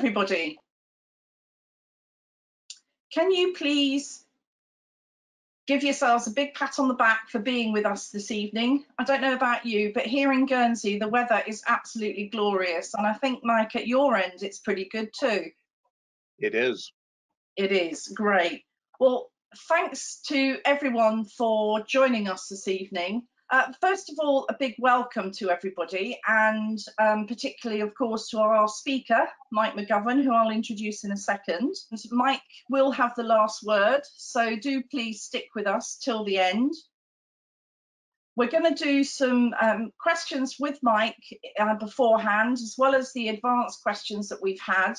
everybody. Can you please give yourselves a big pat on the back for being with us this evening? I don't know about you, but here in Guernsey, the weather is absolutely glorious. And I think, Mike, at your end, it's pretty good too. It is. It is, great. Well, thanks to everyone for joining us this evening. First of all, a big welcome to everybody, and particularly, of course, to our speaker, Mike McGovern, who I'll introduce in a second. Mike will have the last word, so do please stick with us till the end. We're going to do some questions with Mike beforehand, as well as the advanced questions that we've had.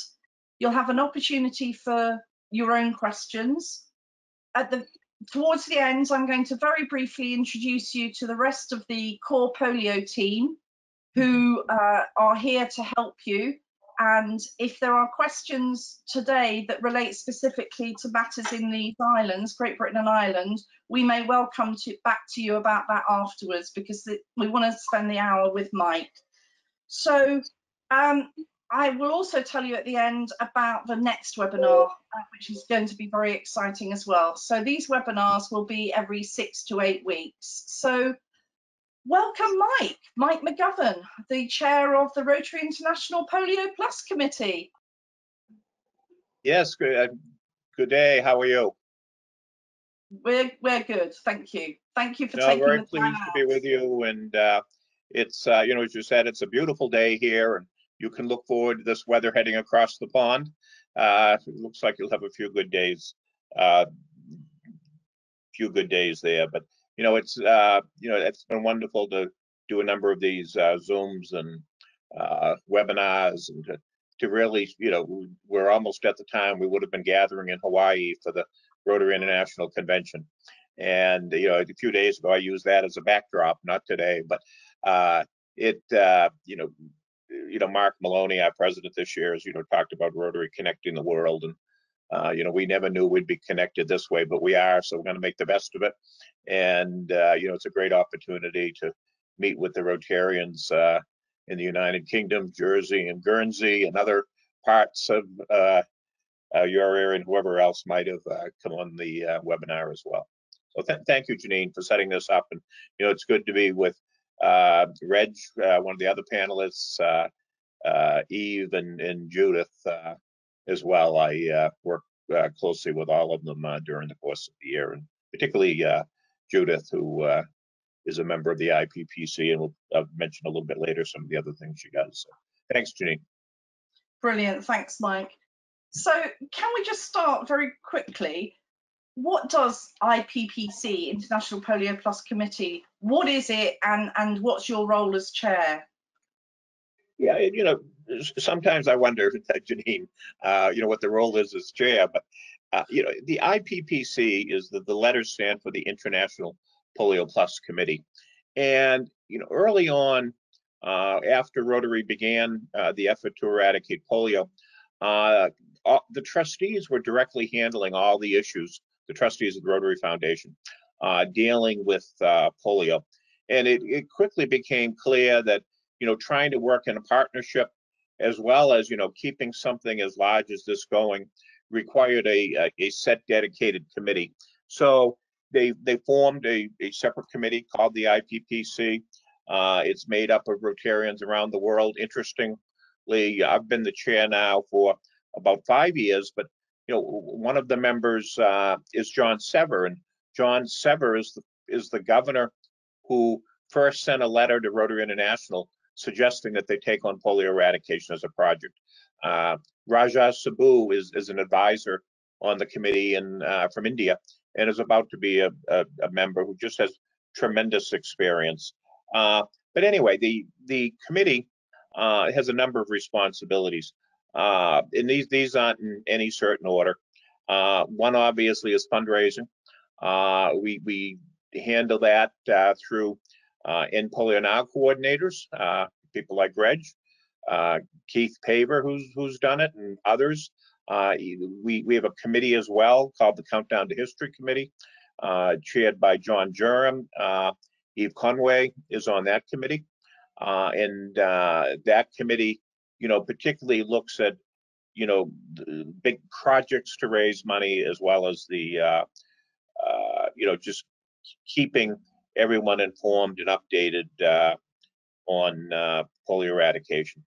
You'll have an opportunity for your own questions. Towards the end, I'm going to very briefly introduce you to the rest of the core polio team who are here to help you. And if there are questions today that relate specifically to matters in these islands, Great Britain and Ireland, we may well come back to you about that afterwards, because we want to spend the hour with Mike. So I will also tell you at the end about the next webinar, which is going to be very exciting as well. So these webinars will be every 6 to 8 weeks. So welcome, Mike McGovern, the chair of the Rotary International PolioPlus Committee. Yes, good day. How are you? We're good, thank you. Thank you for taking the time out. Very pleased to be with you, and it's you know, as you said, it's a beautiful day here, and you can look forward to this weather heading across the pond. It looks like you'll have a few good days there, but you know, it's been wonderful to do a number of these Zooms and webinars, and to really, you know, we're almost at the time we would have been gathering in Hawaii for the Rotary International Convention. And you know, a few days ago I used that as a backdrop, not today, but you know, Mark Maloney, our president this year, as you know, talked about Rotary connecting the world, and you know, we never knew we'd be connected this way, but we are, so we're going to make the best of it. And you know, it's a great opportunity to meet with the Rotarians in the United Kingdom, Jersey and Guernsey, and other parts of your area, and whoever else might have come on the webinar as well. So thank you, Jannine, for setting this up. And you know, it's good to be with Reg, one of the other panelists, Eve and Judith as well. I work closely with all of them during the course of the year, and particularly Judith, who is a member of the IPPC, and I'll mention a little bit later some of the other things she does. So, thanks, Jannine. Brilliant, thanks, Mike. So can we just start very quickly? What does IPPC, International PolioPlus Committee, what is it, and what's your role as chair? Yeah, you know, sometimes I wonder, Jannine, you know, what the role is as chair, but you know, the IPPC is the letters stand for the International PolioPlus Committee. And you know, early on, after Rotary began the effort to eradicate polio, the trustees were directly handling all the issues, the trustees of the Rotary Foundation, dealing with polio. And it quickly became clear that, you know, trying to work in a partnership, as well as, you know, keeping something as large as this going, required a set dedicated committee. So they formed a separate committee called the IPPC. It's made up of Rotarians around the world. Interestingly, I've been the chair now for about 5 years, but you know, one of the members is John Sever, and John Sever is the governor who first sent a letter to Rotary International suggesting that they take on polio eradication as a project. Raja Sabu is an advisor on the committee and from India, and is about to be a member who just has tremendous experience. But anyway, the committee has a number of responsibilities. And these aren't in any certain order. One obviously is fundraising. We handle that through End Polio Now coordinators, people like Reg, Keith Paver, who's done it, and others. We have a committee as well called the Countdown to History Committee, chaired by John Durham. Eve Conway is on that committee, and that committee, you know, particularly looks at the big projects to raise money, as well as the just keeping everyone informed and updated on polio eradication.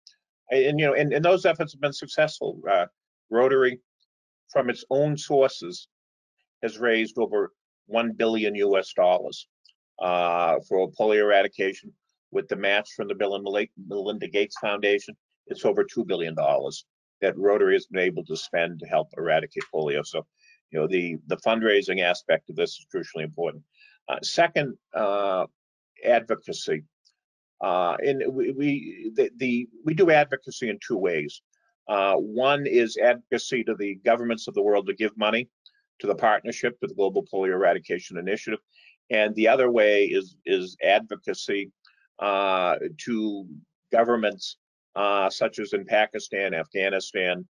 And those efforts have been successful. Rotary, from its own sources, has raised over $1 billion for polio eradication. With the match from the Bill and Melinda Gates Foundation, it's over $2 billion that Rotary has been able to spend to help eradicate polio. So, the fundraising aspect of this is crucially important. Second, advocacy. And we do advocacy in two ways. One is advocacy to the governments of the world to give money to the partnership, to the Global Polio Eradication Initiative, and the other way is advocacy to governments such as in Pakistan, Afghanistan,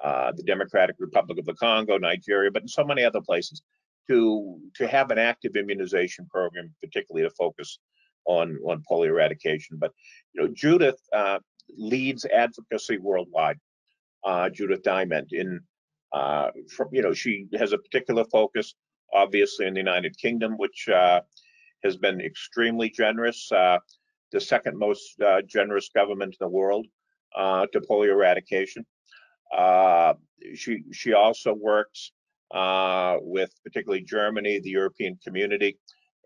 the Democratic Republic of the Congo, Nigeria, but in so many other places, to have an active immunization program, particularly to focus on polio eradication. But Judith leads advocacy worldwide. Judith Diamond, she has a particular focus, obviously, in the United Kingdom, which has been extremely generous, the second most generous government in the world to polio eradication. She also works with particularly Germany, the European Community,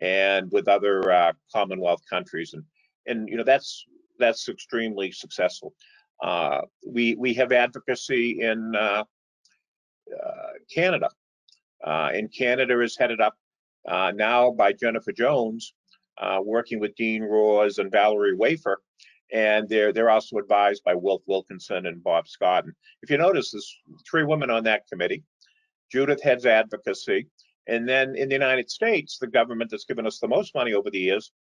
and with other Commonwealth countries, and that's extremely successful. We have advocacy in Canada, and Canada is headed up now by Jennifer Jones, working with Dean Roars and Valerie Wafer, and they're also advised by Wilf Wilkinson and Bob Scott. And if you notice, there's 3 women on that committee. Judith heads advocacy, and then in the United States, the government that's given us the most money over the years,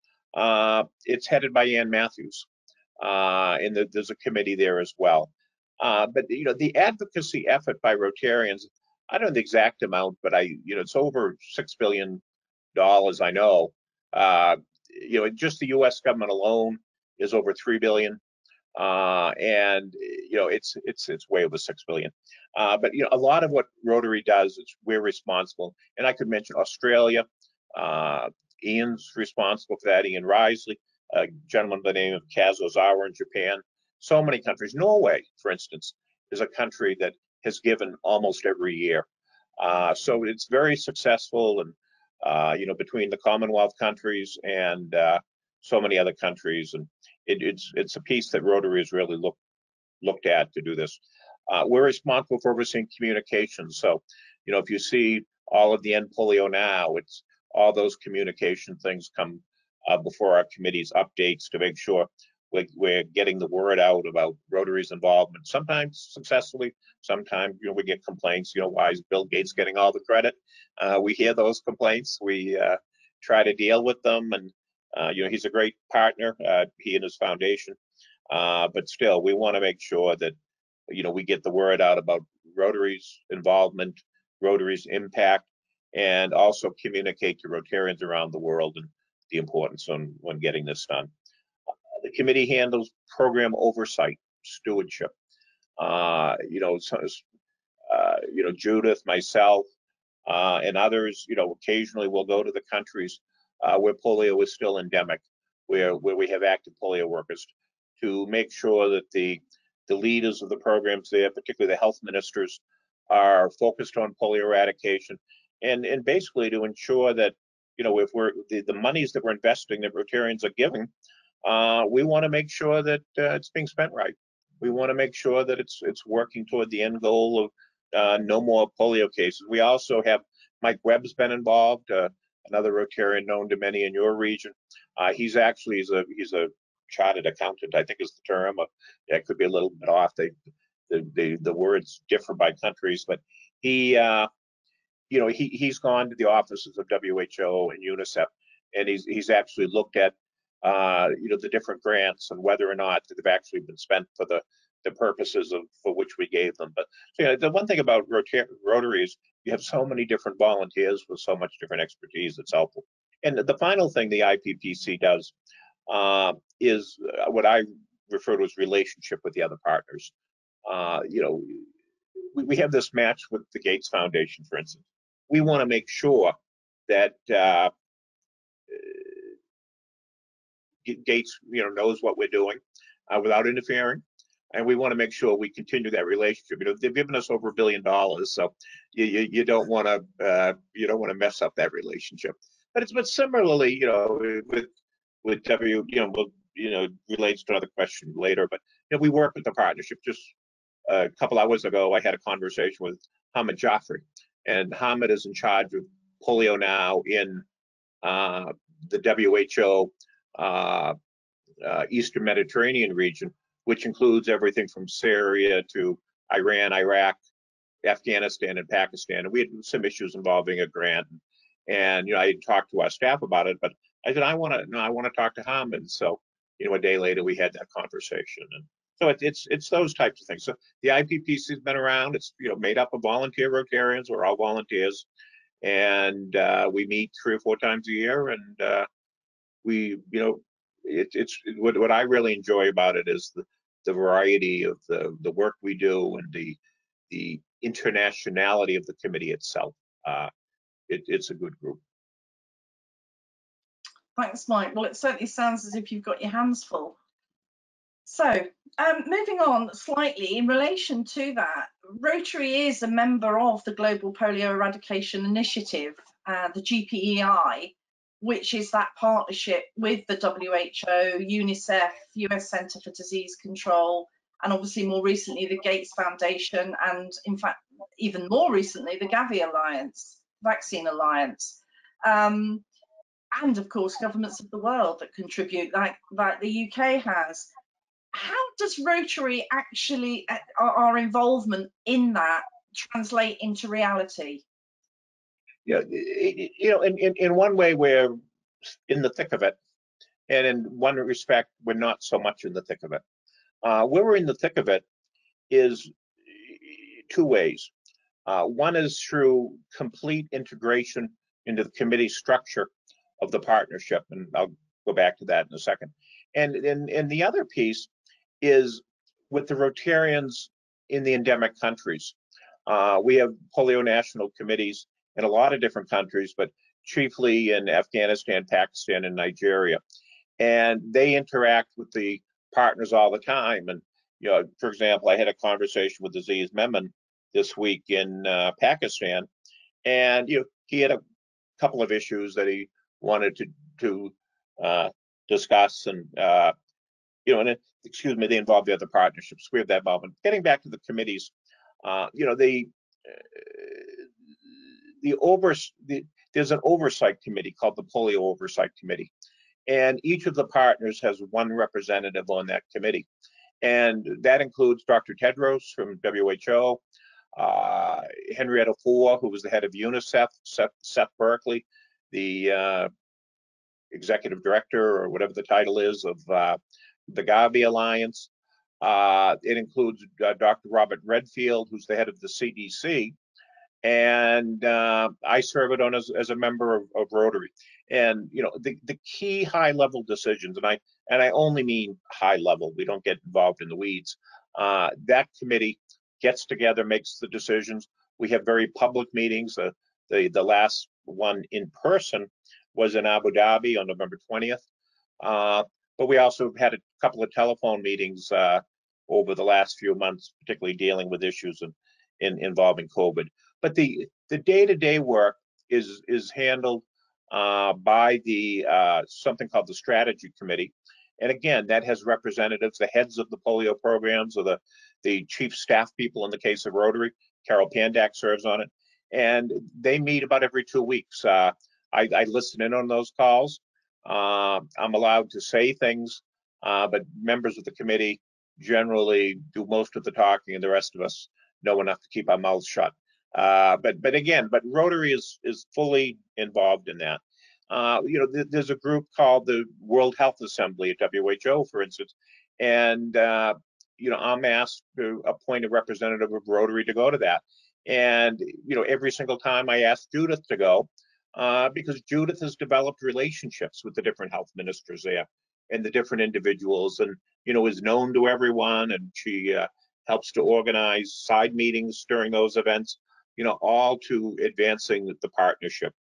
it's headed by Ann Matthews, and there's a committee there as well. But the advocacy effort by Rotarians, I don't know the exact amount, but it's over $6 billion. I know. Just the U.S. government alone is over $3 billion, and it's way over $6 billion. But a lot of what Rotary does, we're responsible. And I could mention Australia. Ian's responsible for that. Ian Risley, a gentleman by the name of Kazuo Zawa in Japan. So many countries. Norway, for instance, is a country that has given almost every year. So it's very successful, and between the Commonwealth countries and so many other countries, and it's a piece that Rotary has really looked at to do this. We're responsible for overseeing communications. So, if you see all of the End Polio Now, it's all those communication things come before our committee's updates to make sure we're getting the word out about Rotary's involvement, sometimes successfully, sometimes we get complaints, why is Bill Gates getting all the credit? We hear those complaints, we try to deal with them, and he's a great partner, he and his foundation, but still we want to make sure that we get the word out about Rotary's involvement, Rotary's impact, and also communicate to Rotarians around the world and the importance when getting this done. The committee handles program oversight, stewardship. Judith, myself, and others, occasionally will go to the countries where polio is still endemic, where we have active polio workers, to make sure that the leaders of the programs there, particularly the health ministers, are focused on polio eradication, and basically to ensure that if the monies that we're investing, that Rotarians are giving, we want to make sure that it's being spent right. We want to make sure that it's working toward the end goal of no more polio cases. We also have Mike Webb's been involved, another Rotarian known to many in your region. He's a chartered accountant, I think is the term. That could be a little bit off. The words differ by countries, but he's gone to the offices of WHO and UNICEF, and he's actually looked at the different grants and whether or not they've actually been spent for the purposes for which we gave them. But the one thing about Rotary is you have so many different volunteers with so much different expertise. It's helpful. And the final thing the IPPC does is what I refer to as relationship with the other partners. we have this match with the Gates Foundation, for instance. We want to make sure that Gates, knows what we're doing without interfering, and we want to make sure we continue that relationship. They've given us over $1 billion, so you don't want to mess up that relationship. But similarly, with W, relates to another question later. But we work with the partnership. Just a couple hours ago, I had a conversation with Hamid Jaffrey, and Hamid is in charge of polio now in the WHO Eastern Mediterranean region, which includes everything from Syria to Iran, Iraq, Afghanistan, and Pakistan. And we had some issues involving a grant. And I talked to our staff about it, but I said I want to talk to Hamid. So a day later we had that conversation. And so it's those types of things. So the IPPC has been around. It's made up of volunteer Rotarians. We're all volunteers, and we meet 3 or 4 times a year. And we it's what I really enjoy about it is the variety of the work we do and the internationality of the committee itself. It's a good group. Thanks, Mike. Well, it certainly sounds as if you've got your hands full. So, moving on slightly, in relation to that, Rotary is a member of the Global Polio Eradication Initiative, the GBI, which is that partnership with the WHO, UNICEF, US Centre for Disease Control, and obviously more recently the Gates Foundation, and in fact even more recently the Gavi Alliance, Vaccine Alliance, and of course governments of the world that contribute, like the UK has. How does Rotary actually, our involvement in that, translate into reality? Yeah, in one way we're in the thick of it, and in one respect we're not so much in the thick of it. Where we're in the thick of it is 2 ways. One is through complete integration into the committee structure of the partnership, and I'll go back to that in a second. And the other piece is with the Rotarians in the endemic countries. We have polio national committees in a lot of different countries, but chiefly in Afghanistan, Pakistan, and Nigeria. And they interact with the partners all the time. And for example, I had a conversation with Aziz Memon this week in Pakistan, and he had a couple of issues that he wanted to discuss, and they involve the other partnerships. We have that involvement. Getting back to the committees, there's an oversight committee called the Polio Oversight Committee, and each of the partners has one representative on that committee, and that includes Dr. Tedros from WHO, Henrietta Fore, who was the head of UNICEF, Seth Berkley, the executive director or whatever the title is of the Gavi Alliance. It includes Dr. Robert Redfield, who's the head of the CDC, and I serve it on as a member of Rotary. And the key high-level decisions, and I only mean high level. We don't get involved in the weeds. That committee gets together, makes the decisions. We have very public meetings. The last one in person was in Abu Dhabi on November 20th. But we also had a couple of telephone meetings over the last few months, particularly dealing with issues involving COVID. But the day-to-day work is handled by the something called the Strategy Committee. And again, that has representatives, the heads of the polio programs, or the chief staff people in the case of Rotary. Carol Pandak serves on it. And they meet about every 2 weeks. I listen in on those calls. I'm allowed to say things, but members of the committee generally do most of the talking, and the rest of us know enough to keep our mouths shut. But Rotary is fully involved in that. There's a group called the World Health Assembly at WHO, for instance, and I'm asked to appoint a representative of Rotary to go to that. And every single time I ask Judith to go, because Judith has developed relationships with the different health ministers there and the different individuals, and is known to everyone, and she helps to organize side meetings during those events, all to advancing the partnership.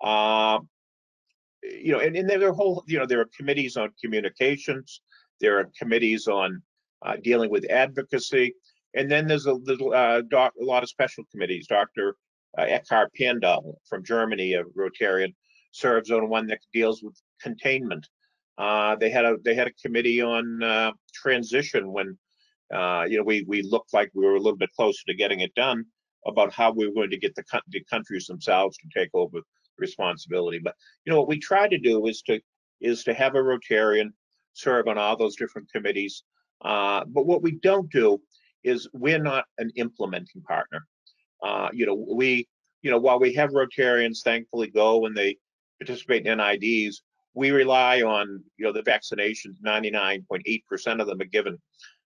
And there are whole, there are committees on communications, there are committees on dealing with advocacy, and then there's a lot of special committees. Dr. Eckhard Pandal from Germany, a Rotarian, serves on one that deals with containment. They had a committee on transition when we looked like we were a little bit closer to getting it done, about how we were going to get the countries themselves to take over responsibility. But what we try to do is to have a Rotarian serve on all those different committees. But what we don't do is we're not an implementing partner. While we have Rotarians thankfully go and they participate in NIDs, we rely on the vaccinations. 99.8% of them are given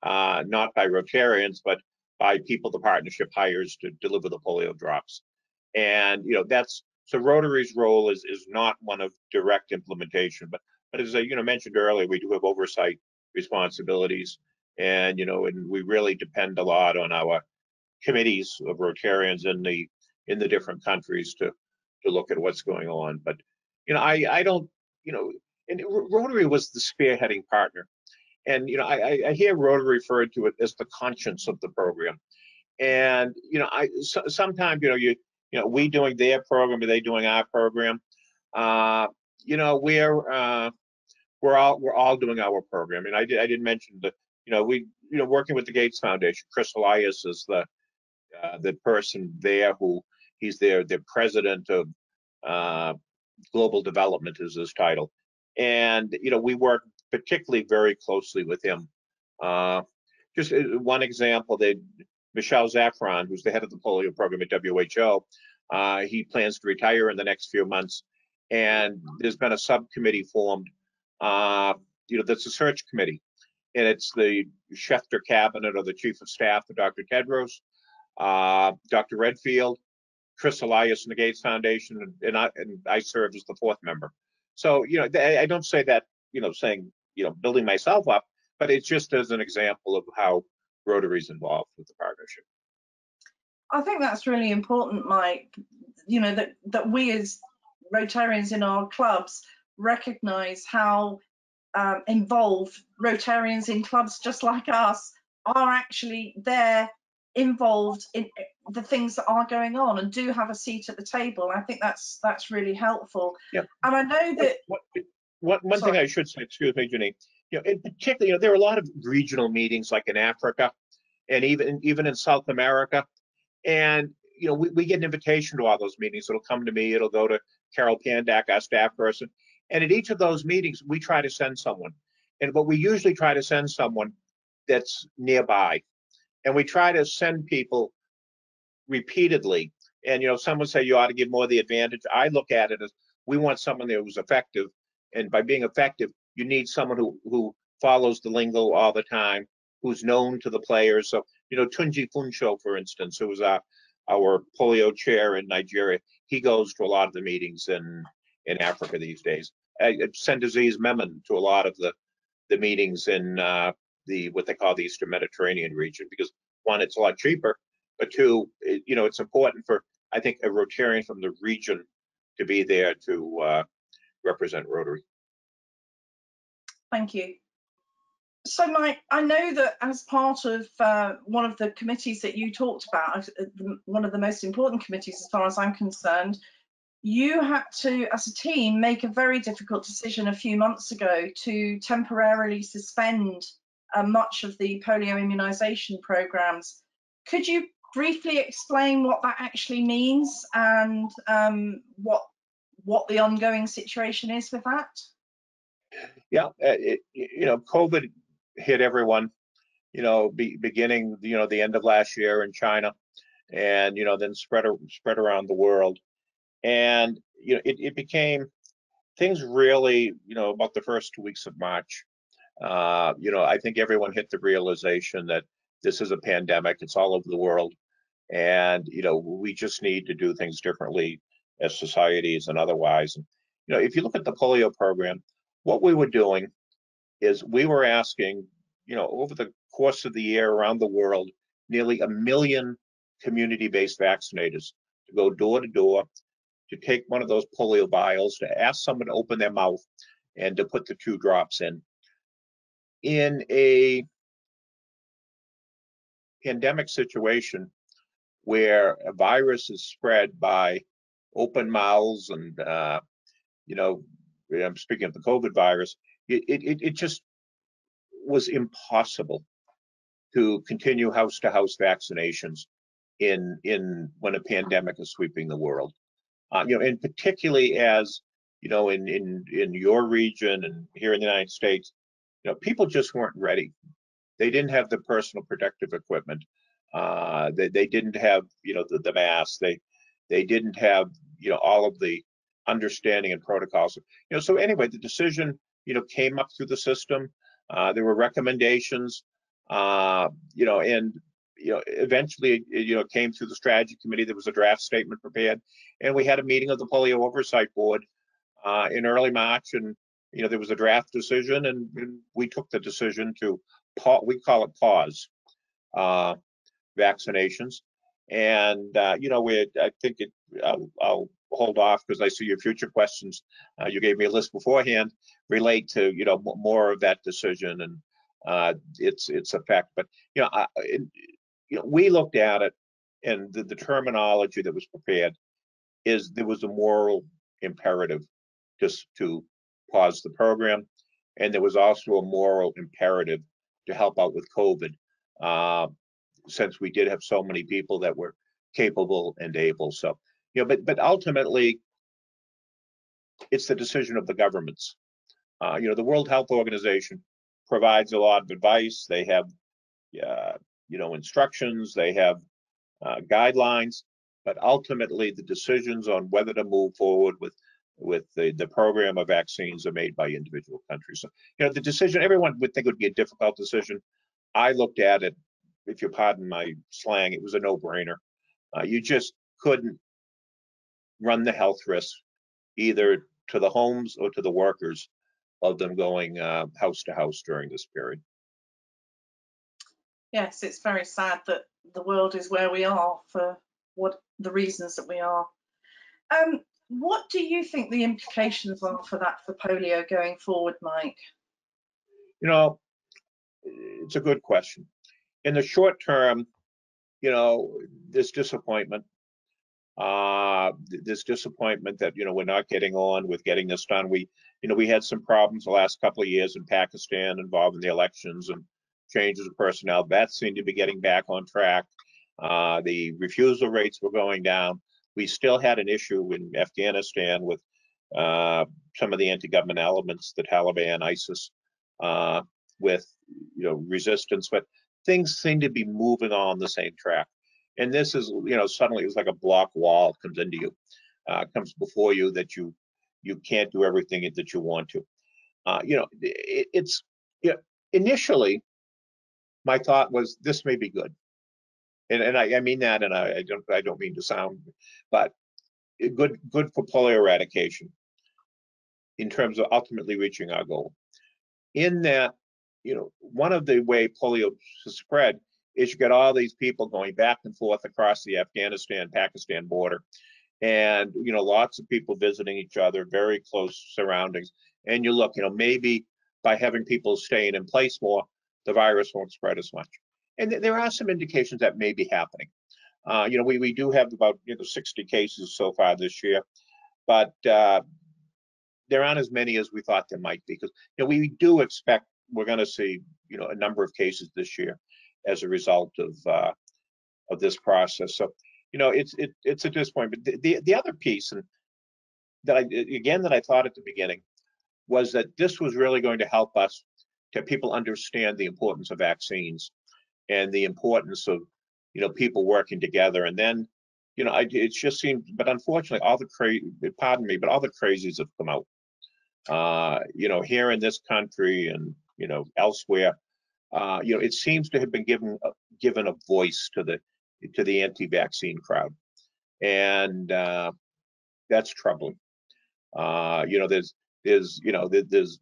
not by Rotarians, but by people the partnership hires to deliver the polio drops. And so Rotary's role is not one of direct implementation, but as I mentioned earlier, we do have oversight responsibilities, and and we really depend a lot on our committees of Rotarians in the different countries to look at what's going on. But I don't, and Rotary was the spearheading partner, and I hear Rotary referred to it as the conscience of the program. And sometimes we doing their program or they doing our program, we're all doing our program. And I did mention that working with the Gates Foundation. Chris Elias is the person there he's the president of global development is his title, and we work particularly very closely with him. Just one example, Michelle Zaffron, who's the head of the polio program at WHO, he plans to retire in the next few months, and there's been a subcommittee formed. That's a search committee, and it's the chef de cabinet or the chief of staff of Dr. Tedros, Dr. Redfield, Chris Elias, and the Gates Foundation, and I serve as the fourth member. So I don't say that saying building myself up, but it's just as an example of how Rotary's involved with the partnership. I think that's really important, Mike. That we as Rotarians in our clubs recognize how involved Rotarians in clubs just like us are actually there, involved in the things that are going on, and do have a seat at the table. I think that's really helpful. Yeah. And I know that one thing I should say, excuse me, Jannine, in particular, there are a lot of regional meetings like in Africa and even in South America, and we get an invitation to all those meetings. It'll come to me, it'll go to Carol Pandak, our staff person, and at each of those meetings we try to send someone, but we usually try to send someone that's nearby, and we try to send people repeatedly. And someone say you ought to give more of the advantage. I look at it as we want someone that was effective, and by being effective, you need someone who follows the lingo all the time, who's known to the players. So Tunji Funsho, for instance, who was our polio chair in Nigeria, he goes to a lot of the meetings in Africa these days. I send Aziz Memon to a lot of the meetings in what they call the Eastern Mediterranean region, because one, it's a lot cheaper, but two, it's important for, I think, a Rotarian from the region to be there to represent Rotary. Thank you. So, Mike, I know that as part of one of the committees that you talked about, one of the most important committees as far as I'm concerned, you had to, as a team, make a very difficult decision a few months ago to temporarily suspend much of the polio immunization programs. Could you briefly explain what that actually means and what the ongoing situation is with that? Yeah, COVID hit everyone, beginning, the end of last year in China, and, then spread around the world. And, it became, things really, about the first 2 weeks of March, I think everyone hit the realization that this is a pandemic, it's all over the world. And, we just need to do things differently as societies and otherwise. And, if you look at the polio program, what we were doing is we were asking, over the course of the year around the world, nearly 1 million community-based vaccinators to go door to door, to take one of those polio vials, to ask someone to open their mouth and to put the 2 drops in. In a pandemic situation where a virus is spread by open mouths and, you know, I'm speaking of the COVID virus, it just was impossible to continue house-to-house vaccinations when a pandemic is sweeping the world. You know, and particularly as, you know, in your region and here in the United States, you know, people just weren't ready. They didn't have the personal protective equipment. They didn't have, you know, the masks. They didn't have, you know, all of the understanding and protocols. You know, so anyway, the decision, you know, came up through the system. There were recommendations, you know, and you know, eventually, you know, came through the strategy committee. There was a draft statement prepared, and we had a meeting of the Polio Oversight Board in early March, and you know, there was a draft decision, and we took the decision to we call it pause vaccinations, and you know, I think I'll hold off because I see your future questions. You gave me a list beforehand relate to, you know, more of that decision and its effect, but you know, you know, we looked at it, and the terminology that was prepared is there was a moral imperative just to pause the program, and there was also a moral imperative to help out with COVID, since we did have so many people that were capable and able. So, you know, but ultimately, it's the decision of the governments. You know, the World Health Organization provides a lot of advice. They have you know, instructions, they have guidelines, but ultimately the decisions on whether to move forward with the program of vaccines are made by individual countries. So, you know, the decision, everyone would think it would be a difficult decision. I looked at it, if you pardon my slang, it was a no-brainer. You just couldn't run the health risk either to the homes or to the workers of them going house to house during this period. Yes, it's very sad that the world is where we are for what the reasons that we are. What do you think the implications are for that for polio going forward, Mike? You know, it's a good question. In the short term, you know, this disappointment that, you know, we're not getting on with getting this done. We had some problems the last couple of years in Pakistan involving the elections and changes of personnel. That seemed to be getting back on track. The refusal rates were going down. We still had an issue in Afghanistan with some of the anti-government elements, the Taliban, ISIS, with, you know, resistance, but things seem to be moving on the same track. And this is, you know, suddenly it's like a block wall comes into you, comes before you that you can't do everything that you want to. You know, it's, you know, initially my thought was this may be good, and I mean that, and I don't mean to sound, but good for polio eradication in terms of ultimately reaching our goal. In that, you know, one of the way polio spread is you get all these people going back and forth across the Afghanistan-Pakistan border, and you know, lots of people visiting each other, very close surroundings. And you look, you know, maybe by having people staying in place more, the virus won't spread as much. And there are some indications that may be happening. You know, we do have about 60 cases so far this year, but there aren't as many as we thought there might be, because you know, we do expect we're going to see, you know, a number of cases this year as a result of this process. So, you know, it's a disappointment. But the other piece, and that I thought at the beginning, was that this was really going to help us to people understand the importance of vaccines and the importance of, you know, people working together. And then, you know, it just seemed, but unfortunately, all the crazies have come out. You know, here in this country and, you know, elsewhere, you know, it seems to have been given a voice to the anti-vaccine crowd, and that's troubling. You know, there's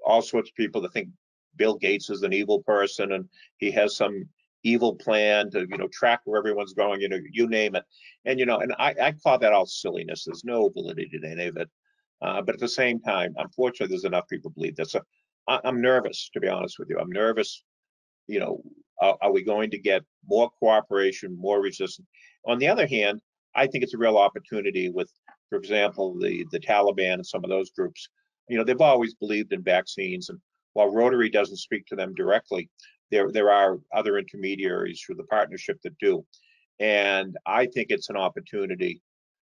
all sorts of people that think Bill Gates is an evil person and he has some evil plan to, track where everyone's going, you name it. And, and I call that all silliness. There's no validity to any of it. But at the same time, unfortunately, there's enough people believe this. So I'm nervous, to be honest with you. I'm nervous. Are we going to get more cooperation, more resistance? On the other hand, I think it's a real opportunity with, for example, the Taliban and some of those groups. They've always believed in vaccines, and while Rotary doesn't speak to them directly, there are other intermediaries through the partnership that do. And I think it's an opportunity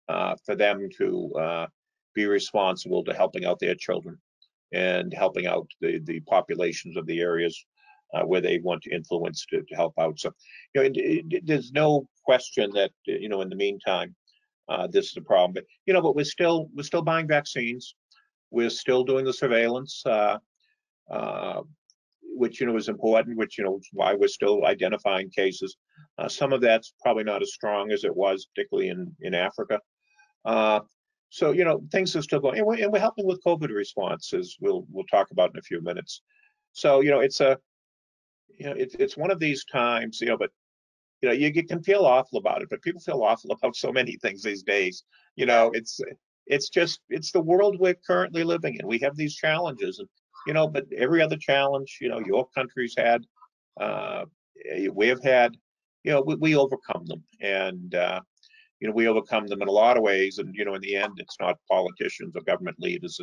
for them to be responsible to helping out their children and helping out the populations of the areas where they want to influence to help out. So, there's no question that, in the meantime, this is a problem. But we're still buying vaccines. We're still doing the surveillance, which, is important, which, why we're still identifying cases. Some of that's probably not as strong as it was, particularly in Africa. So, things are still going, and we're helping with COVID responses. We'll talk about in a few minutes. So, it's one of these times, but you can feel awful about it, but people feel awful about so many things these days. It's the world we're currently living in. We have these challenges, and but every other challenge, your country's had, we've had, we overcome them, and we overcome them in a lot of ways. And in the end, it's not politicians or government leaders.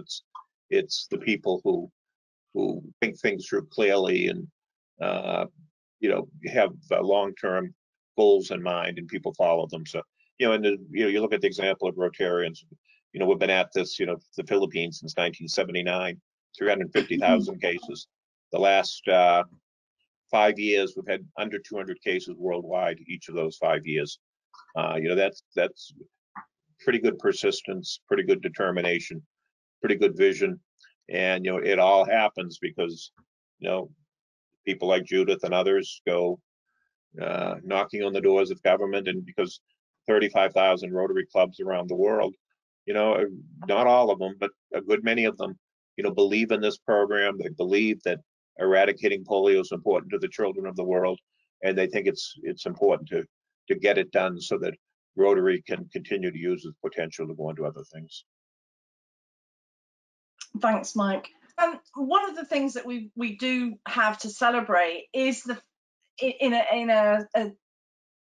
It's the people who think things through clearly and have long-term goals in mind, and people follow them. So you look at the example of Rotarians. We've been at this, the Philippines since 1979, 350,000 cases. The last 5 years, we've had under 200 cases worldwide each of those 5 years. That's pretty good persistence, pretty good determination, pretty good vision, and it all happens because people like Judith and others go knocking on the doors of government, and because 35,000 Rotary clubs around the world, not all of them, but a good many of them, believe in this program. They believe that eradicating polio is important to the children of the world, and they think it's important to get it done so that Rotary can continue to use its potential to go into other things. Thanks, Mike. One of the things that we do have to celebrate is in a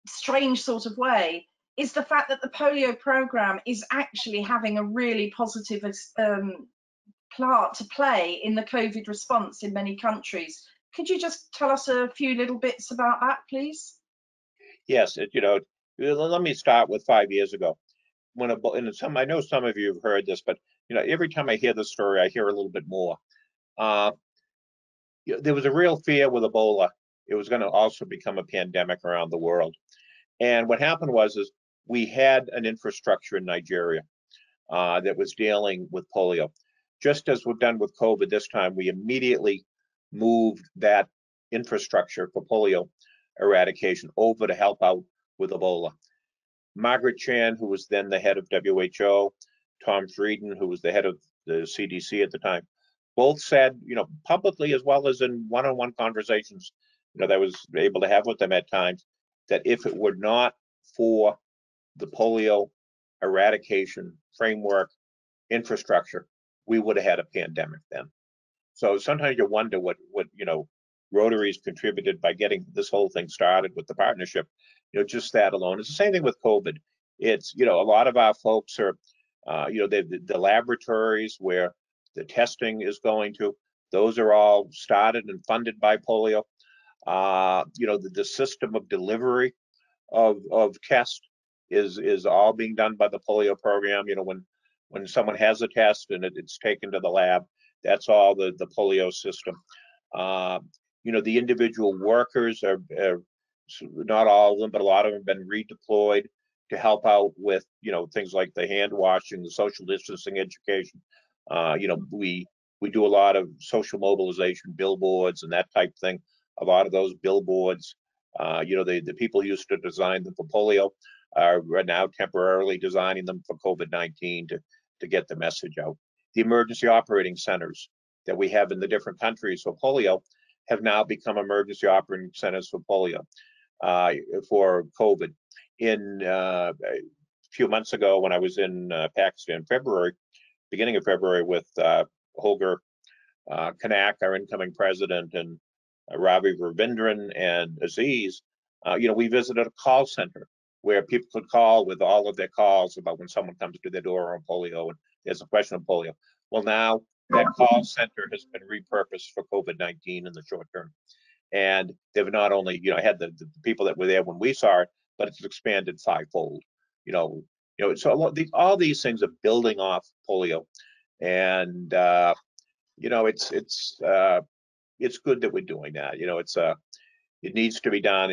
strange sort of way, is the fact that the polio program is actually having a really positive part to play in the COVID response in many countries. Could you just tell us a few little bits about that, please? Yes, let me start with 5 years ago. I know some of you have heard this, but every time I hear the story, I hear a little bit more. There was a real fear with Ebola. It was going to also become a pandemic around the world. And what happened was we had an infrastructure in Nigeria that was dealing with polio. Just as we've done with COVID this time, we immediately moved that infrastructure for polio eradication over to help out with Ebola. Margaret Chan, who was then the head of WHO, Tom Frieden, who was the head of the CDC at the time, both said, publicly as well as in one-on-one conversations, that I was able to have with them at times, that if it were not for the polio eradication framework infrastructure, we would have had a pandemic then. So sometimes you wonder what Rotary's contributed by getting this whole thing started with the partnership. Just that alone. It's the same thing with COVID. It's a lot of our folks are the laboratories where the testing is going to, those are all started and funded by polio. The system of delivery of tests is all being done by the polio program. When someone has a test and it's taken to the lab, that's all the polio system. The individual workers are not all of them, but a lot of them have been redeployed to help out with things like the hand washing, the social distancing education. We do a lot of social mobilization, billboards and that type thing. A lot of those billboards, the people who used to design them for polio are now temporarily designing them for COVID-19 to get the message out. The emergency operating centers that we have in the different countries for polio, have now become emergency operating centers for polio, for COVID. In a few months ago, when I was in Pakistan, beginning of February, with Holger Kanak, our incoming president, and Ravi Ravindran and Aziz, we visited a call center where people could call with all of their calls about when someone comes to their door on polio and there's a question of polio. Well, now that call center has been repurposed for COVID-19 in the short term. And they've not only, had the people that were there when we saw it, but it's expanded fivefold. So all these things are building off polio, and it's good that we're doing that. It needs to be done.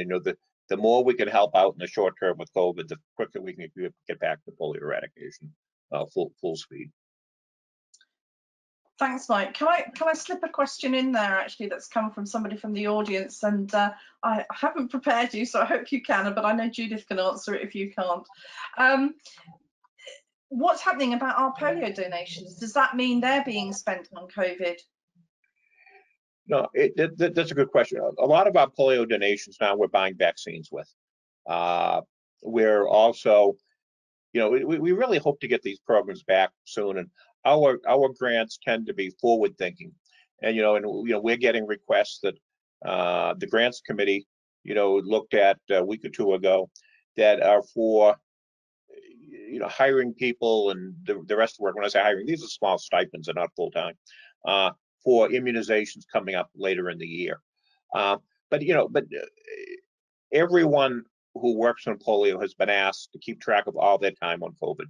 The more we can help out in the short term with COVID, the quicker we can get back to polio eradication, full speed. Thanks, Mike. Can I slip a question in there, actually, that's come from somebody from the audience, and I haven't prepared you, so I hope you can, but I know Judith can answer it if you can't. What's happening about our polio donations? Does that mean they're being spent on COVID? No, that's a good question. A lot of our polio donations now we're buying vaccines with. We're also, we really hope to get these programs back soon, and our grants tend to be forward thinking, and we're getting requests that the grants committee looked at a week or two ago that are for hiring people and the rest of the work. When I say hiring, these are small stipends and not full time, for immunizations coming up later in the year. But everyone who works on polio has been asked to keep track of all their time on COVID,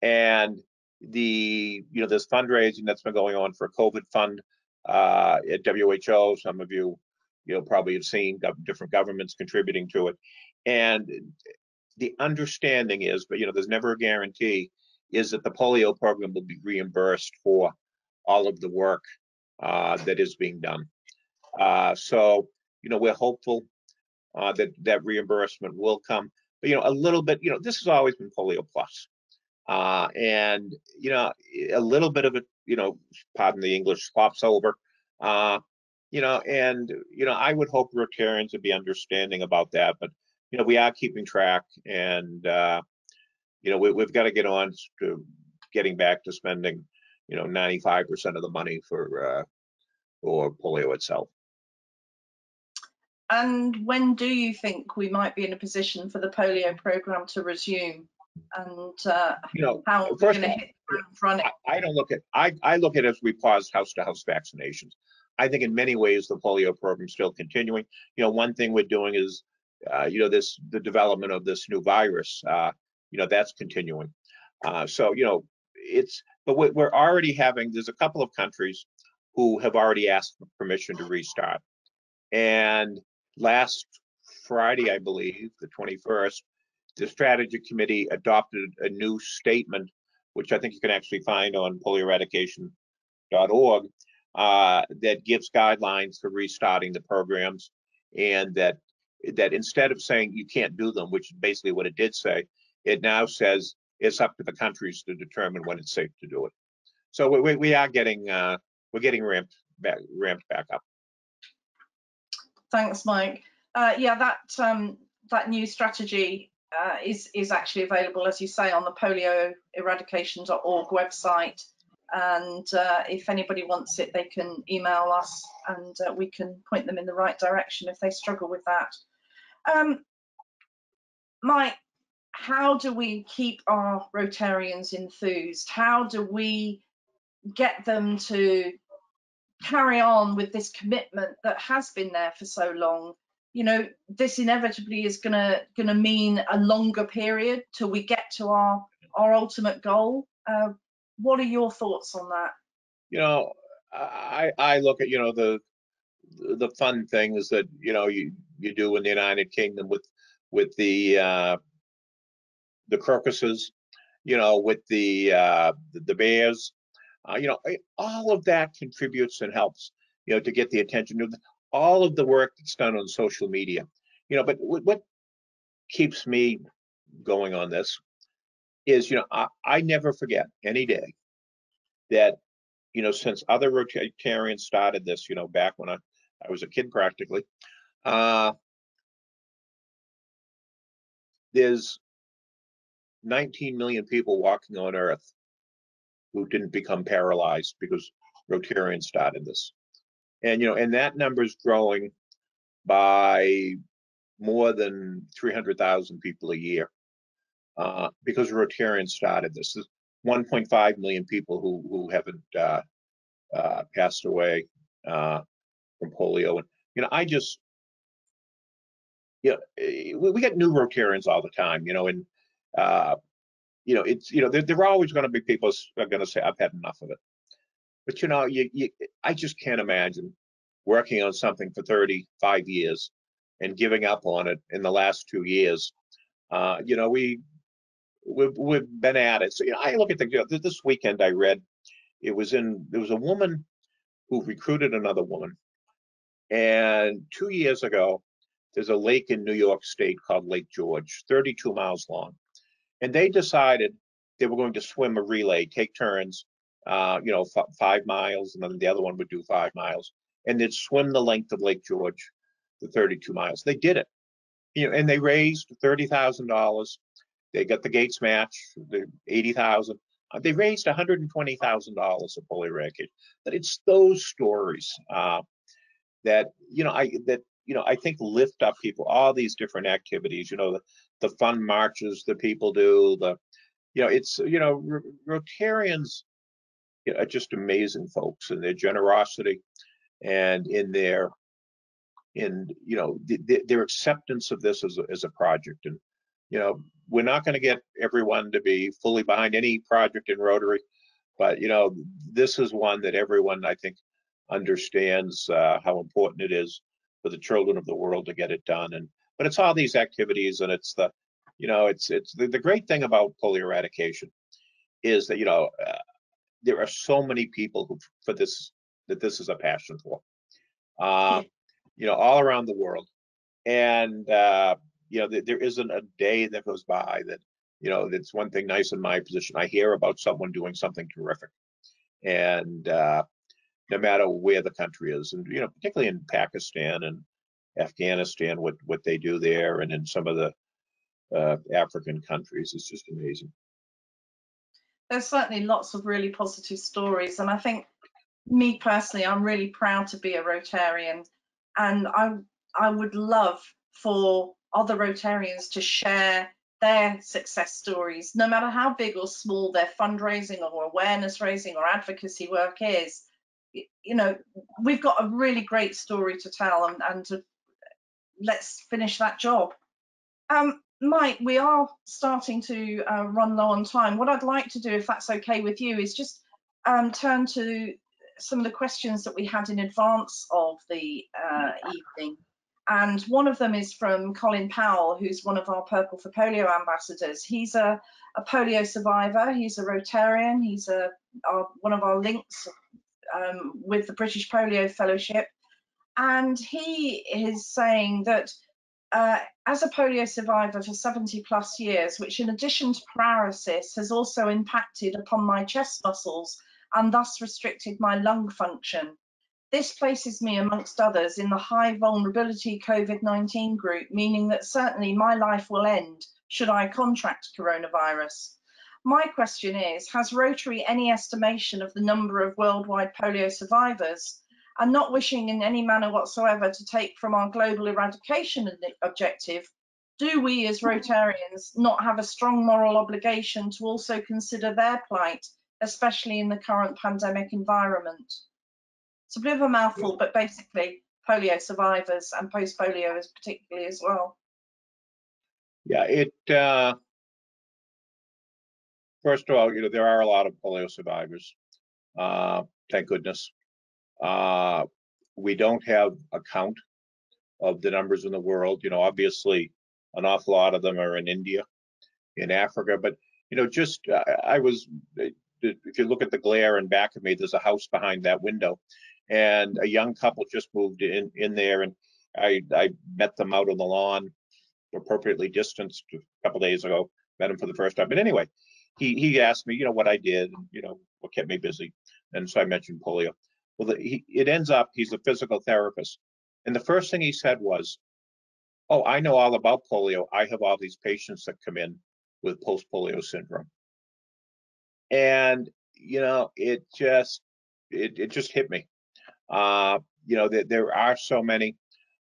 and there's fundraising that's been going on for a COVID fund at WHO. Some of you probably have seen different governments contributing to it, and the understanding is, but there's never a guarantee, is that the polio program will be reimbursed for all of the work that is being done. So we're hopeful that reimbursement will come. But a little bit, this has always been Polio Plus, and a little bit of it, pardon the English, slops over. And I would hope Rotarians would be understanding about that, but we are keeping track, and we've got to get on to getting back to spending 95% of the money for polio itself. And when do you think we might be in a position for the polio program to resume? And how we're going to hit the ground running? I look at it as we paused house-to-house vaccinations. I think in many ways the polio program is still continuing. One thing we're doing is the development of this new virus. That's continuing. So but we're already having. There's a couple of countries who have already asked for permission to restart. And last Friday, I believe, the 21st, the strategy committee adopted a new statement, which I think you can actually find on PolioEradication.org, that gives guidelines for restarting the programs, and that instead of saying you can't do them, which is basically what it did say, it now says it's up to the countries to determine when it's safe to do it. So we are getting ramped back up. Thanks, Mike. Yeah, that new strategy is actually available, as you say, on the PolioEradication.org website. And if anybody wants it, they can email us, and we can point them in the right direction if they struggle with that. Mike, how do we keep our Rotarians enthused? How do we get them to carry on with this commitment that has been there for so long? This inevitably is gonna mean a longer period till we get to our ultimate goal. What are your thoughts on that? I look at the fun things that you do in the United Kingdom with the crocuses, with the bears, all of that contributes and helps, to get the attention of all of the work that's done on social media, but what keeps me going on this is, I never forget any day that, since other Rotarians started this, back when I was a kid practically. There's 19 million people walking on Earth who didn't become paralyzed because Rotarians started this. And, and that number is growing by more than 300,000 people a year because Rotarians started this. There's 1.5 million people who haven't passed away from polio. And, I just, we get new Rotarians all the time, and it's, there are always going to be people who are going to say, I've had enough of it. But, I just can't imagine working on something for 35 years and giving up on it in the last 2 years. We've been at it. So, I look at this weekend I read, there was a woman who recruited another woman. And 2 years ago, there's a lake in New York State called Lake George, 32 miles long. And they decided they were going to swim a relay, take turns, 5 miles, and then the other one would do 5 miles. And they'd swim the length of Lake George, the 32 miles. They did it, and they raised $30,000. They got the Gates match, the $80,000. They raised $120,000 of polio eradication. But it's those stories that I think lift up people. All these different activities, the fun marches that people do. Rotarians are just amazing folks in their generosity and in their acceptance of this as a project. And we're not going to get everyone to be fully behind any project in Rotary, but this is one that everyone, I think, understands how important it is for the children of the world to get it done. But it's all these activities, and it's the great thing about polio eradication is that there are so many people that this is a passion for, all around the world. And there isn't a day that goes by that that's one thing nice in my position. I hear about someone doing something terrific, and no matter where the country is, and particularly in Pakistan and Afghanistan, what they do there, and in some of the African countries, is just amazing. There's certainly lots of really positive stories, and I think, me personally, I'm really proud to be a Rotarian, and I would love for other Rotarians to share their success stories, no matter how big or small their fundraising or awareness raising or advocacy work is. We've got a really great story to tell, and let's finish that job. Mike, we are starting to run low on time. What I'd like to do, if that's okay with you, is just turn to some of the questions that we had in advance of the evening. And one of them is from Colin Powell, who's one of our Purple for Polio ambassadors. He's a polio survivor. He's a Rotarian. He's one of our links with the British Polio Fellowship. And he is saying that as a polio survivor for 70+ years, which in addition to paralysis has also impacted upon my chest muscles and thus restricted my lung function, this places me amongst others in the high vulnerability COVID-19 group, meaning that certainly my life will end should I contract coronavirus. My question is, has Rotary any estimation of the number of worldwide polio survivors? And not wishing in any manner whatsoever to take from our global eradication objective, do we as Rotarians not have a strong moral obligation to also consider their plight, especially in the current pandemic environment? It's a bit of a mouthful, but basically polio survivors and post-polio is particularly as well. Yeah, first of all, there are a lot of polio survivors, thank goodness. We don't have a count of the numbers in the world. Obviously, an awful lot of them are in India, in Africa. But if you look at the glare in back of me, there's a house behind that window, and a young couple just moved in there, and I met them out on the lawn, appropriately distanced, a couple days ago. Met him for the first time. But anyway, he asked me, what I did, and what kept me busy, and so I mentioned polio. Well, it ends up he's a physical therapist, And the first thing he said was, "Oh, I know all about polio. I have all these patients that come in with post-polio syndrome." And, you know, it just hit me. You know, there are so many,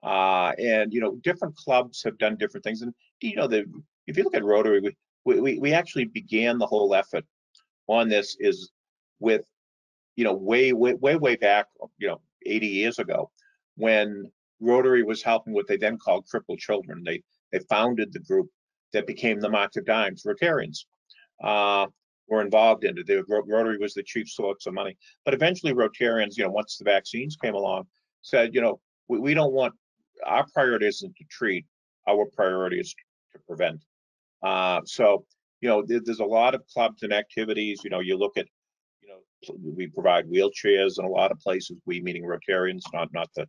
and, you know, different clubs have done different things. And, you know, if you look at Rotary, we actually began the whole effort on this is with, you know, way back, you know, 80 years ago, when Rotary was helping what they then called crippled children. They founded the group that became the March of Dimes. Rotarians were involved in it. Rotary was the chief source of money. But eventually Rotarians, you know, once the vaccines came along, said, you know, we don't want, our priority isn't to treat, our priority is to prevent. So, you know, there's a lot of clubs and activities. You know, you look at, you know, we provide wheelchairs in a lot of places, we meaning Rotarians, not the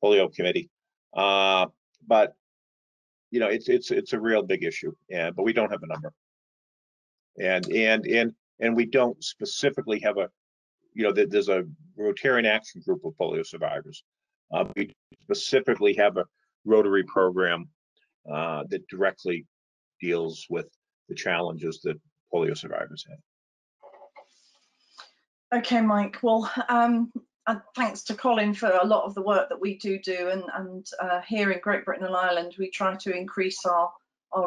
polio committee. But, you know, it's a real big issue, but we don't have a number. And we don't specifically have a, you know, there's a Rotarian Action Group of polio survivors. We specifically have a Rotary program that directly deals with the challenges that polio survivors have. Okay, Mike. Well, thanks to Colin for a lot of the work that we do, and here in Great Britain and Ireland, we try to increase our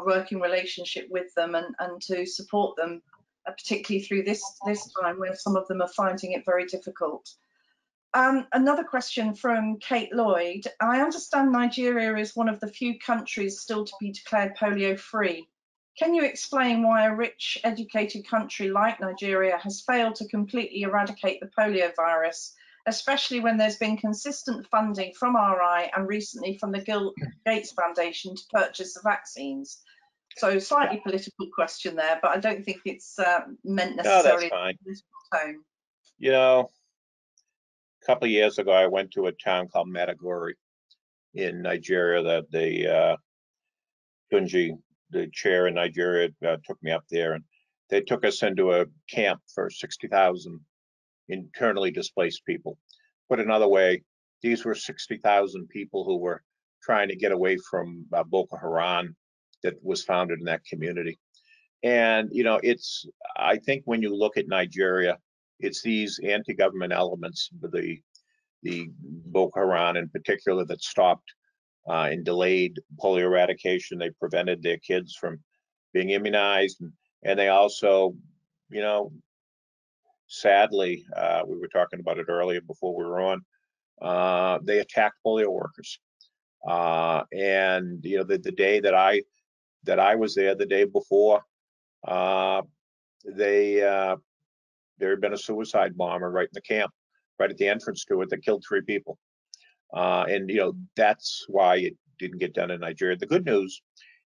working relationship with them and to support them, particularly through this time where some of them are finding it very difficult. Another question from Kate Lloyd. I understand Nigeria is one of the few countries still to be declared polio free. Can you explain why a rich, educated country like Nigeria has failed to completely eradicate the polio virus, especially when there's been consistent funding from RI and recently from the Bill Gates Foundation to purchase the vaccines? So slightly political question there, but I don't think it's meant necessarily. No, that's fine. Tone. You know, a couple of years ago, I went to a town called Maiduguri in Nigeria that the Tunji, the chair in Nigeria, took me up there, and they took us into a camp for 60,000 internally displaced people. Put another way, these were 60,000 people who were trying to get away from Boko Haram that was founded in that community. And, you know, I think when you look at Nigeria, it's these anti-government elements, the Boko Haram in particular, that stopped and delayed polio eradication. They prevented their kids from being immunized, and they also, you know, sadly, we were talking about it earlier before we were on, they attacked polio workers. And, you know, the day that I was there, the day before, there had been a suicide bomber right in the camp, right at the entrance to it, that killed 3 people. And, you know, that's why it didn't get done in Nigeria. The good news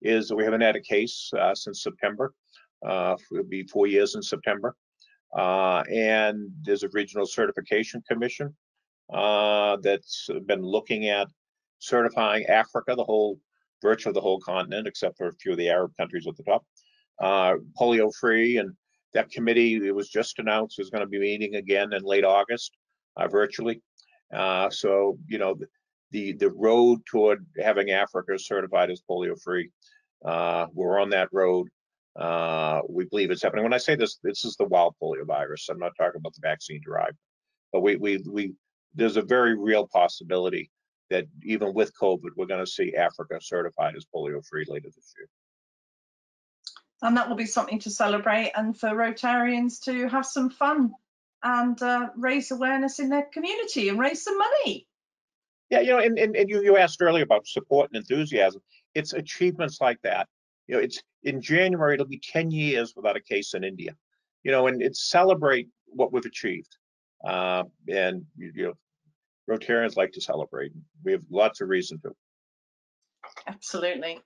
is that we haven't had a case since September. It'll be 4 years in September. And there's a regional certification commission that's been looking at certifying Africa, virtually the whole continent, except for a few of the Arab countries at the top, polio free. And that committee, it was just announced, is going to be meeting again in late August, virtually. So, you know, the road toward having Africa certified as polio free, we're on that road. We believe it's happening. When I say this is the wild polio virus. I'm not talking about the vaccine derived, but there's a very real possibility that even with COVID, we're going to see Africa certified as polio free later this year. And that will be something to celebrate, and for Rotarians to have some fun and raise awareness in their community and raise some money. Yeah, you know, and you asked earlier about support and enthusiasm. It's achievements like that. You know, it's in January, it'll be 10 years without a case in India. You know, and it's celebrate what we've achieved. And, you know, Rotarians like to celebrate. We have lots of reason to. Absolutely.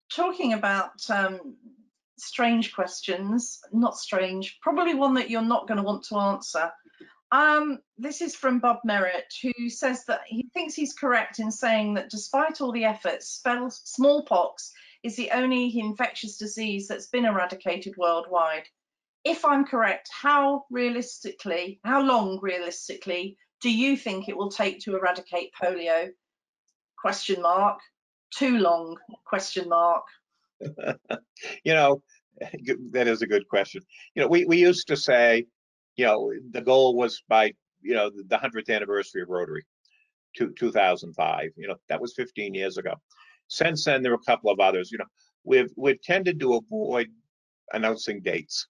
Talking about strange questions, not strange, probably one that you're not going to want to answer. This is from Bob Merritt, who says that he thinks he's correct in saying that despite all the efforts, smallpox is the only infectious disease that's been eradicated worldwide. If I'm correct, how long realistically do you think it will take to eradicate polio? Question mark. Too long? Question mark. You know, that is a good question. You know, we used to say, you know, the goal was by, you know, the 100th anniversary of Rotary, 2005. You know, that was 15 years ago. Since then, there were a couple of others. You know, we've tended to avoid announcing dates.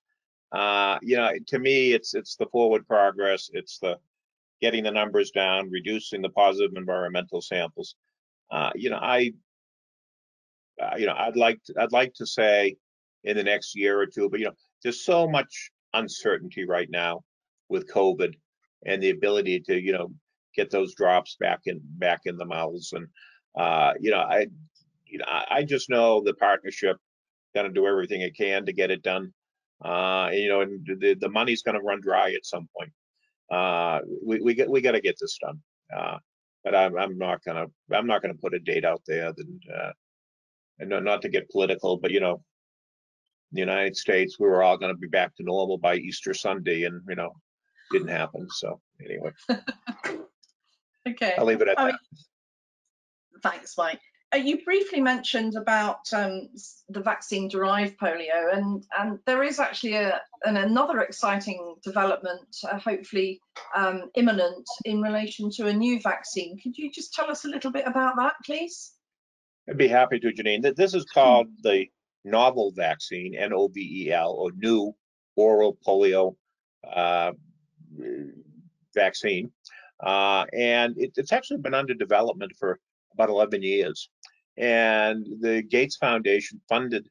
You know, to me, it's the forward progress. It's the getting the numbers down, reducing the positive environmental samples. You know, I'd like to say in the next year or two, but you know, there's so much uncertainty right now with COVID and the ability to, you know, get those drops back in the mouths. And you know, I just know the partnership going to do everything it can to get it done. You know, and the money's going to run dry at some point. We got to get this done. But I'm not gonna put a date out there. And not to get political, but you know, in the United States, we were all going to be back to normal by Easter Sunday, and you know, didn't happen. So anyway, Okay, I'll leave it at that. Thanks, Mike. You briefly mentioned about the vaccine-derived polio, and there is actually another exciting development, hopefully imminent, in relation to a new vaccine. Could you just tell us a little bit about that, please? I'd be happy to, Jannine. This is called the novel vaccine, NOVEL, or new oral polio vaccine. And it's actually been under development for about 11 years. And the Gates Foundation funded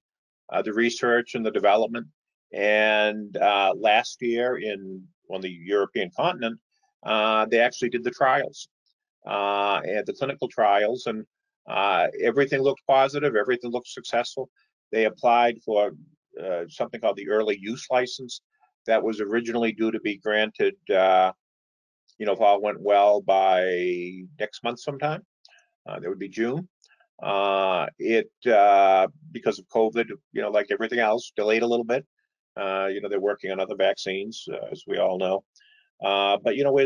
the research and the development. And last year on the European continent, they actually did the trials, and the clinical trials, and everything looked positive, everything looked successful. They applied for something called the early use license that was originally due to be granted, you know, if all went well, by next month sometime. That would be June. Because of COVID, you know, like everything else, delayed a little bit. You know, they're working on other vaccines, as we all know. But you know,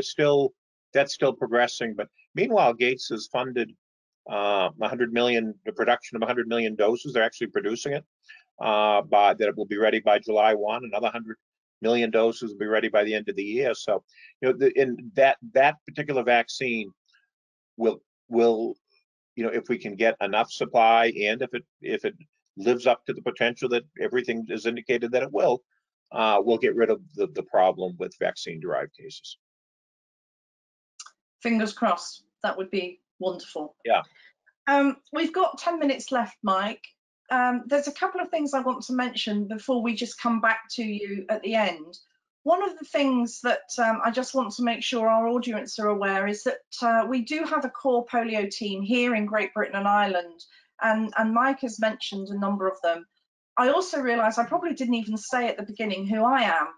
that's still progressing. But meanwhile, Gates has funded 100 million, the production of 100 million doses. They're actually producing it, that it will be ready by July 1. Another 100 million doses will be ready by the end of the year. So, you know, in that particular vaccine will, you know, if we can get enough supply, and if it lives up to the potential that everything is indicated that it will, we'll get rid of the problem with vaccine-derived cases. Fingers crossed. That would be wonderful. Yeah. We've got 10 minutes left, Mike. There's a couple of things I want to mention before we just come back to you at the end. One of the things that I just want to make sure our audience are aware is that we do have a core polio team here in Great Britain and Ireland, and Mike has mentioned a number of them. I also realise I probably didn't even say at the beginning who I am.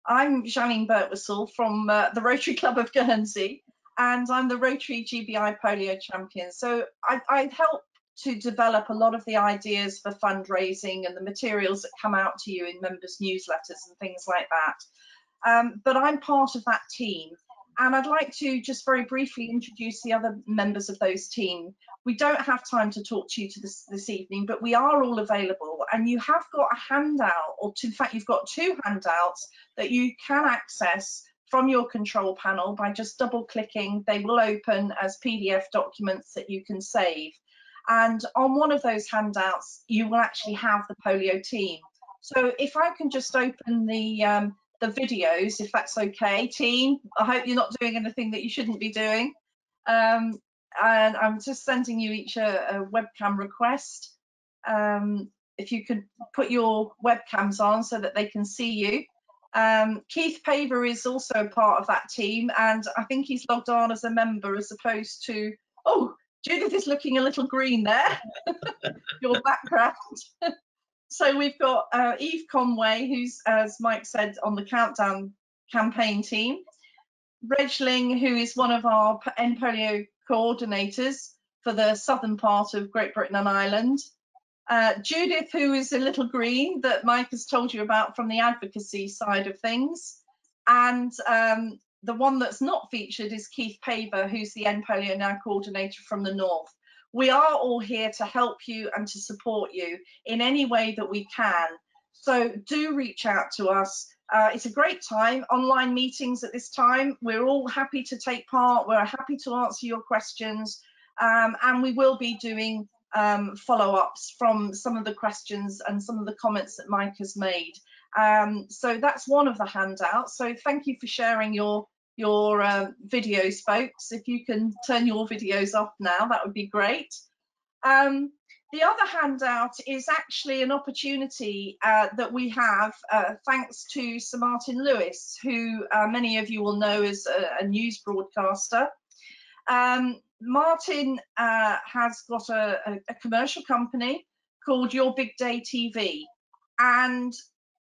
I'm Jannine Birtwistle from the Rotary Club of Guernsey, and I'm the Rotary GBI Polio Champion. So I help to develop a lot of the ideas for fundraising and the materials that come out to you in members' newsletters and things like that. But I'm part of that team, and I'd like to just very briefly introduce the other members of those team. We don't have time to talk to you this evening, but we are all available, and you have got a handout, or in fact you've got 2 handouts that you can access from your control panel by just double clicking. They will open as PDF documents that you can save. And on one of those handouts, you will actually have the polio team. So if I can just open the videos, if that's okay, team. I hope you're not doing anything that you shouldn't be doing. And I'm just sending you each a webcam request. If you could put your webcams on so that they can see you. Keith Paver is also a part of that team, and I think he's logged on as a member as opposed to, oh, Judith is looking a little green there, your background. So we've got Eve Conway, who's, as Mike said, on the Countdown campaign team. Regling, who is one of our End Polio coordinators for the southern part of Great Britain and Ireland. Judith, who is a little green that Mike has told you about from the advocacy side of things. And the one that's not featured is Keith Paver, who's the End Polio Now coordinator from the North. We are all here to help you and to support you in any way that we can. So do reach out to us. It's a great time, online meetings at this time. We're all happy to take part. We're happy to answer your questions. And we will be doing follow-ups from some of the questions and some of the comments that Mike has made. So that's one of the handouts. So thank you for sharing your videos, folks. If you can turn your videos off now, that would be great. The other handout is actually an opportunity that we have thanks to Sir Martin Lewis, who many of you will know as a news broadcaster. Martin has got a commercial company called Your Big Day TV, and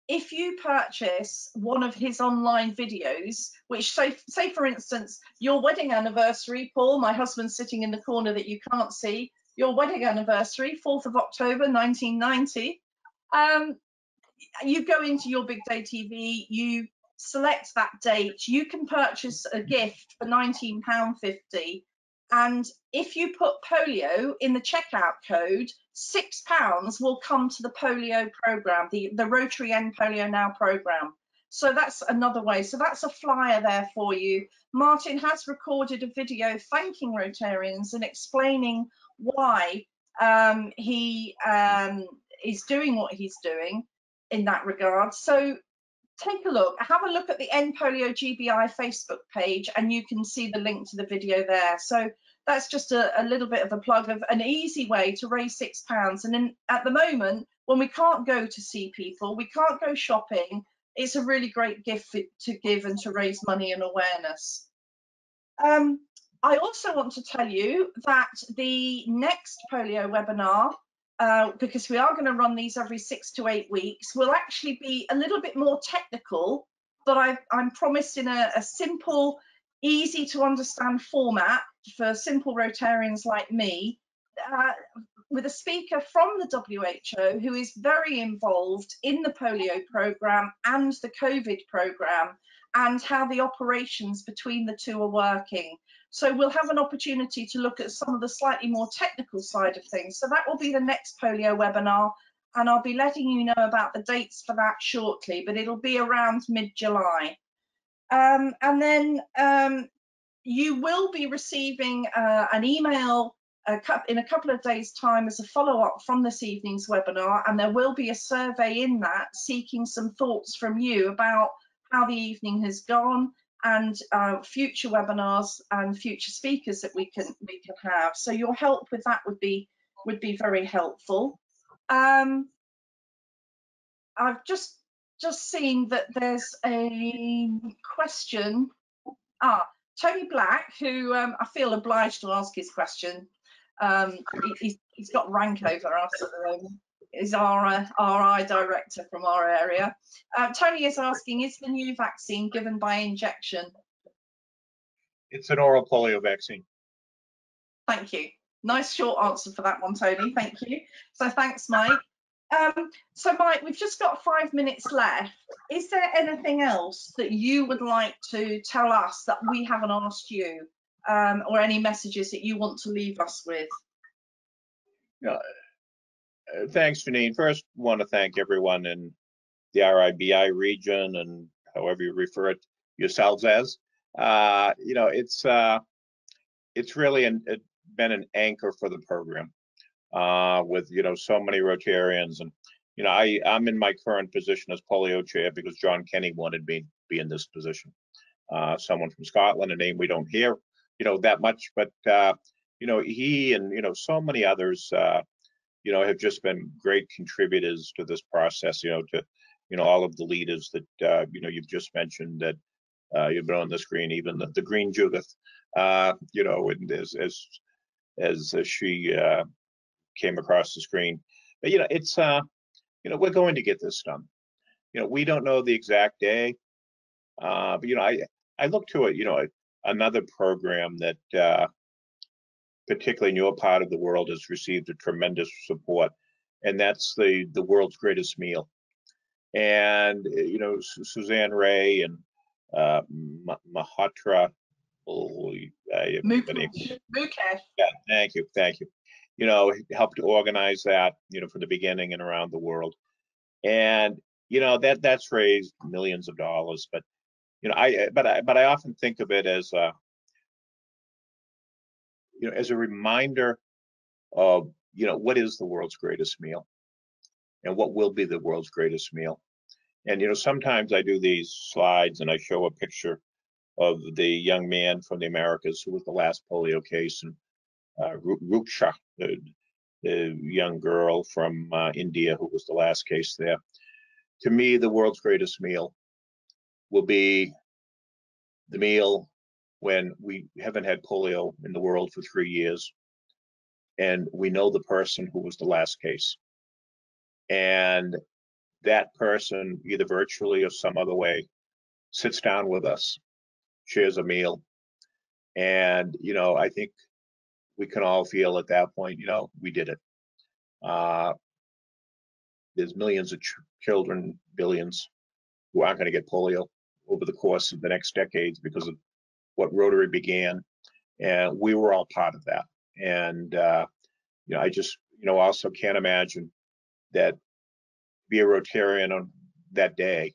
if you purchase one of his online videos, which say for instance, your wedding anniversary, Paul, my husband's sitting in the corner that you can't see, your wedding anniversary, 4th of October 1990, you go into Your Big Day TV, you select that date, you can purchase a gift for £19.50, and if you put polio in the checkout code, £6 will come to the polio program, the Rotary End Polio Now program. So that's another way. So that's a flyer there for you. Martin has recorded a video thanking Rotarians and explaining why he is doing what he's doing in that regard. So take a look, have a look at the End Polio GBI Facebook page, and you can see the link to the video there. So that's just a little bit of a plug of an easy way to raise £6. And then at the moment, when we can't go to see people, we can't go shopping, it's a really great gift to give and to raise money and awareness. I also want to tell you that the next polio webinar, because we are going to run these every 6 to 8 weeks, will actually be a little bit more technical, but I'm promised in a simple, easy to understand format for simple Rotarians like me, with a speaker from the WHO who is very involved in the polio programme and the COVID programme, and how the operations between the two are working. So we'll have an opportunity to look at some of the slightly more technical side of things. So that will be the next polio webinar, and I'll be letting you know about the dates for that shortly, but it'll be around mid-July. And then you will be receiving an email in a couple of days' time as a follow-up from this evening's webinar, and there will be a survey in that seeking some thoughts from you about how the evening has gone, and future webinars and future speakers that we can have. So your help with that would be very helpful. I've just seen that there's a question. Tony Black, who I feel obliged to ask his question. He's got rank over us at the moment. Is our RI director from our area. Tony is asking, is the new vaccine given by injection? It's an oral polio vaccine. Thank you. Nice short answer for that one, Tony. Thank you. So thanks, Mike. So Mike, we've just got 5 minutes left. Is there anything else that you would like to tell us that we haven't asked you, or any messages that you want to leave us with? Thanks, Jannine. First, I want to thank everyone in the RIBI region, and however you refer it yourselves as. It's really been an anchor for the program, with so many Rotarians, and I'm in my current position as polio chair because John Kenny wanted me to be in this position. Someone from Scotland, a name we don't hear that much, but he and so many others have just been great contributors to this process, to all of the leaders that you've just mentioned, that you've been on the screen, even the Green Judith, and as she came across the screen. But it's we're going to get this done. We don't know the exact day, but I look to it, another program that particularly in your part of the world has received a tremendous support, and that's the World's Greatest Meal. And Suzanne Ray and Mahatra. Mukesh. Yeah, thank you. You know, helped organize that, you know, from the beginning and around the world. And, you know, that's raised millions of dollars. But, you know, I often think of it as you know, as a reminder of, you know, what is the world's greatest meal and what will be the world's greatest meal. And, you know, sometimes I do these slides and I show a picture of the young man from the Americas who was the last polio case, and Ruksha, the young girl from India who was the last case there. To me, the world's greatest meal will be the meal when we haven't had polio in the world for 3 years, and we know the person who was the last case. And that person, either virtually or some other way, sits down with us, shares a meal. And, you know, I think we can all feel at that point, you know, we did it. There's millions of children, billions, who aren't going to get polio over the course of the next decades because of what Rotary began. And we were all part of that. And, you know, I just, you know, also can't imagine that be a Rotarian on that day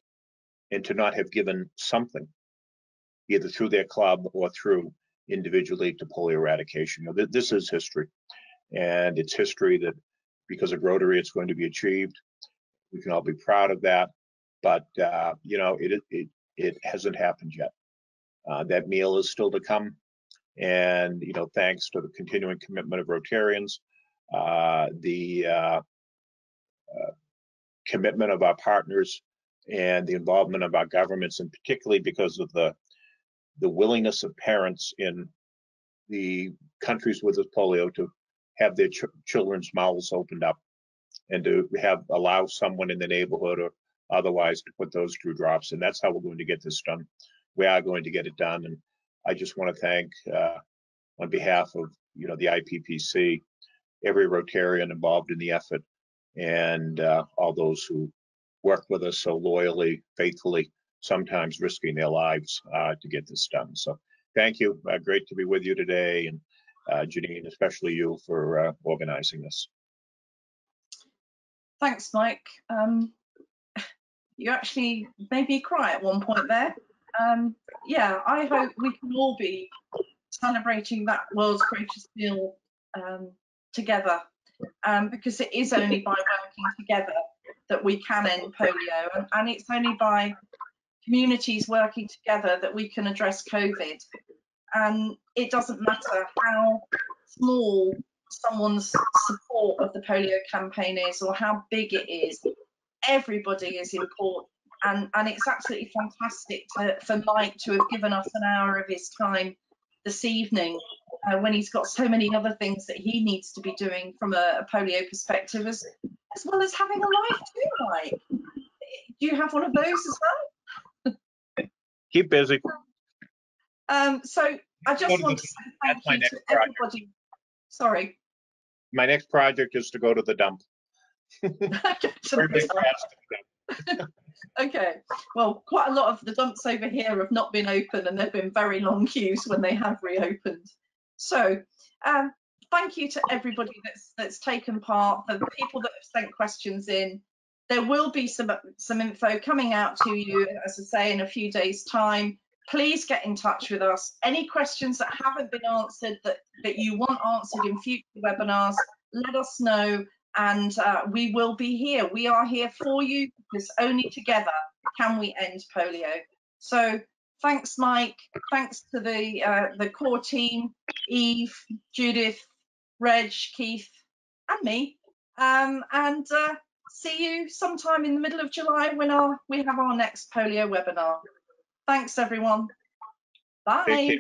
and to not have given something, either through their club or through individually, to polio eradication. You know, this is history, and it's history that because of Rotary, it's going to be achieved. We can all be proud of that, but you know, it hasn't happened yet. That meal is still to come, and you know, thanks to the continuing commitment of Rotarians, the commitment of our partners, and the involvement of our governments, and particularly because of the willingness of parents in the countries with polio to have their children's mouths opened up and to allow someone in the neighborhood or otherwise to put those 2 drops. And that's how we're going to get this done. We are going to get it done. And I just want to thank, on behalf of, you know, the IPPC, every Rotarian involved in the effort, and all those who work with us so loyally, faithfully, sometimes risking their lives to get this done. So thank you. Great to be with you today. And Jannine, especially you, for organizing this. Thanks, Mike. You actually made me cry at one point there. Yeah, I hope we can all be celebrating that world's greatest meal together, because it is only by working together that we can end polio, and it's only by communities working together that we can address COVID. And it doesn't matter how small someone's support of the polio campaign is or how big it is, everybody is important. And it's absolutely fantastic for Mike to have given us an hour of his time this evening, when he's got so many other things that he needs to be doing from a polio perspective, as well as having a life too, Mike. Do you have one of those as well? Keep busy. So I just want to say thank you to everybody. Sorry. My next project is to go to the dump. Okay, well, quite a lot of the dumps over here have not been open, and they've been very long queues when they have reopened. So thank you to everybody that's taken part, the people that have sent questions in. There will be some info coming out to you, as I say, in a few days' time. Please get in touch with us. Any questions that haven't been answered that you want answered in future webinars, let us know, and we will be here. We are here for you, because only together can we end polio. So thanks, Mike. Thanks to the core team, Eve, Judith, Reg, Keith, and me. And see you sometime in the middle of July when we have our next polio webinar. Thanks, everyone. Bye.